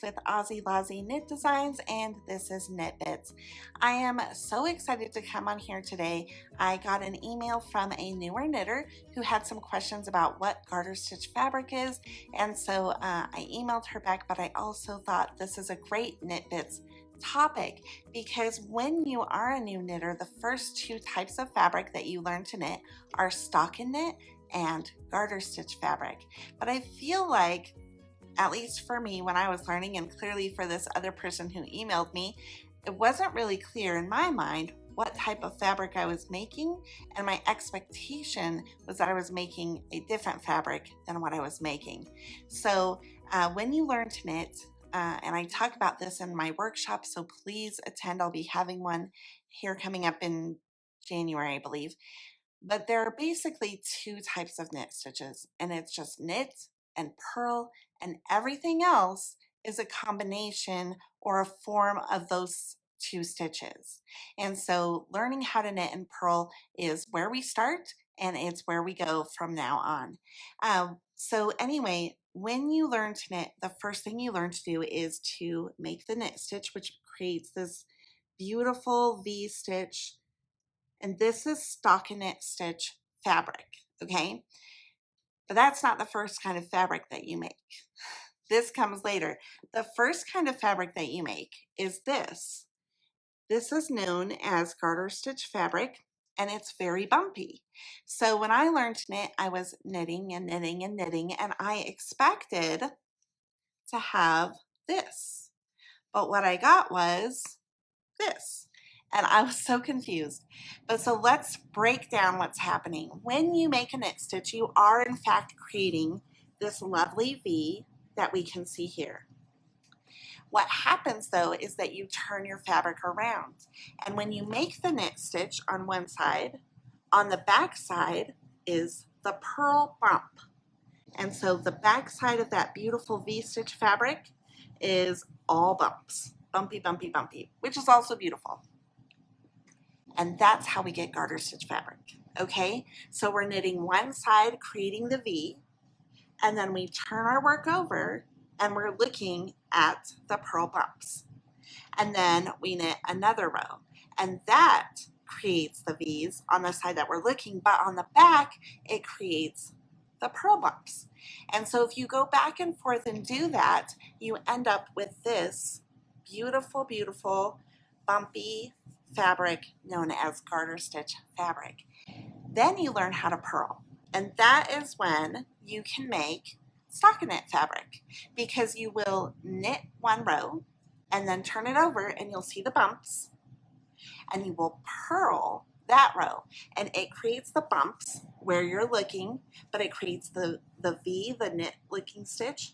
with Aussie Lozzie Knit Designs, and this is Knit Bits. I am so excited to come on here today. I got an email from a newer knitter who had some questions about what garter stitch fabric is, and so I emailed her back, but I also thought this is a great Knit Bits topic because when you are a new knitter, the first two types of fabric that you learn to knit are stockinette and garter stitch fabric. But I feel like, at least for me when I was learning, and clearly for this other person who emailed me, it wasn't really clear in my mind what type of fabric I was making, and my expectation was that I was making a different fabric than what I was making. So when you learn to knit, and I talk about this in my workshop, so please attend. I'll be having one here coming up in January, I believe. But there are basically two types of knit stitches, and it's just knit and purl, and everything else is a combination or a form of those two stitches. And so learning how to knit and purl is where we start, and it's where we go from now on. So anyway, when you learn to knit, the first thing you learn to do is to make the knit stitch, which creates this beautiful V stitch. And this is stockinette stitch fabric, okay? But that's not the first kind of fabric that you make. This comes later. The first kind of fabric that you make is this. This is known as garter stitch fabric, and it's very bumpy. So when I learned to knit, I was knitting and knitting and knitting, and I expected to have this. But what I got was this. And I was so confused. But so let's break down what's happening. When you make a knit stitch, you are in fact creating this lovely V that we can see here. What happens though is that you turn your fabric around. And when you make the knit stitch on one side, on the back side is the purl bump. And so the back side of that beautiful V-stitch fabric is all bumps. Bumpy, bumpy, bumpy, which is also beautiful. And that's how we get garter stitch fabric, okay? So we're knitting one side, creating the V, and then we turn our work over and we're looking at the purl bumps. And then we knit another row, and that creates the V's on the side that we're looking, but on the back, it creates the purl bumps. And so if you go back and forth and do that, you end up with this beautiful, beautiful, bumpy fabric known as garter stitch fabric. Then you learn how to purl, and that is when you can make stockinette fabric, because you will knit one row and then turn it over and you'll see the bumps, and you will purl that row, and it creates the bumps where you're looking, but it creates the V, the knit looking stitch,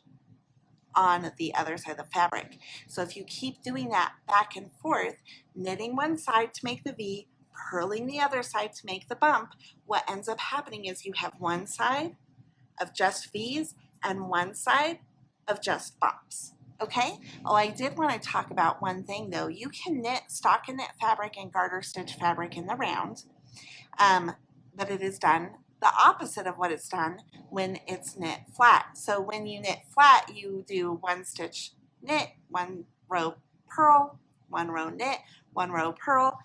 on the other side of the fabric. So if you keep doing that back and forth, knitting one side to make the V, purling the other side to make the bump, what ends up happening is you have one side of just V's and one side of just bumps. Okay? Oh, I did want to talk about one thing though. You can knit stockinette fabric and garter stitch fabric in the round, but it is done the opposite of what it's done when it's knit flat. So when you knit flat, you do one stitch knit, one row purl, one row knit, one row purl.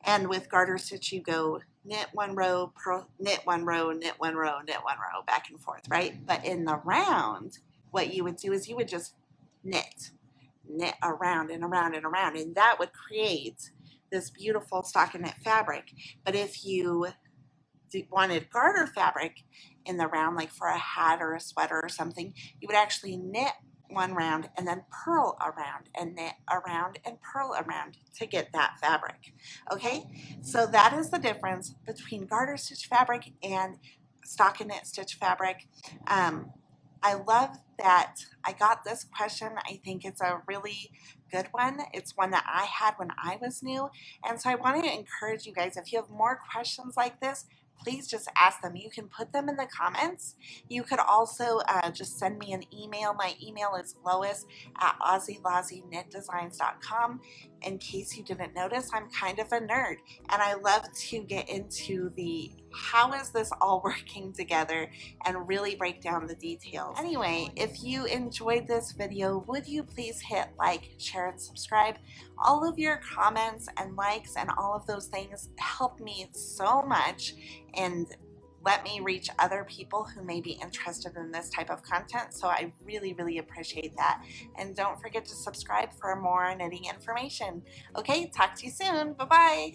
And with garter stitch, you go knit one row, purl, knit one row, knit one row, knit one row, back and forth, right? But in the round, what you would do is you would just knit around and around and around, and that would create this beautiful stockinette fabric. But if you wanted garter fabric in the round, like for a hat or a sweater or something, you would actually knit one round and then purl around and knit around and purl around to get that fabric. Okay, so that is the difference between garter stitch fabric and stockinette stitch fabric. I love that I got this question. I think it's a really good one. It's one that I had when I was new. And so I want to encourage you guys, if you have more questions like this, please just ask them. You can put them in the comments. You could also just send me an email. My email is Lois@AussieLozzieKnitDesigns.com, In case you didn't notice, I'm kind of a nerd and I love to get into the how is this all working together and really break down the details. Anyway, if you enjoyed this video, would you please hit like, share, and subscribe? All of your comments and likes and all of those things help me so much and let me reach other people who may be interested in this type of content. So I really, really appreciate that. And don't forget to subscribe for more knitting information. Okay, talk to you soon. Bye-bye.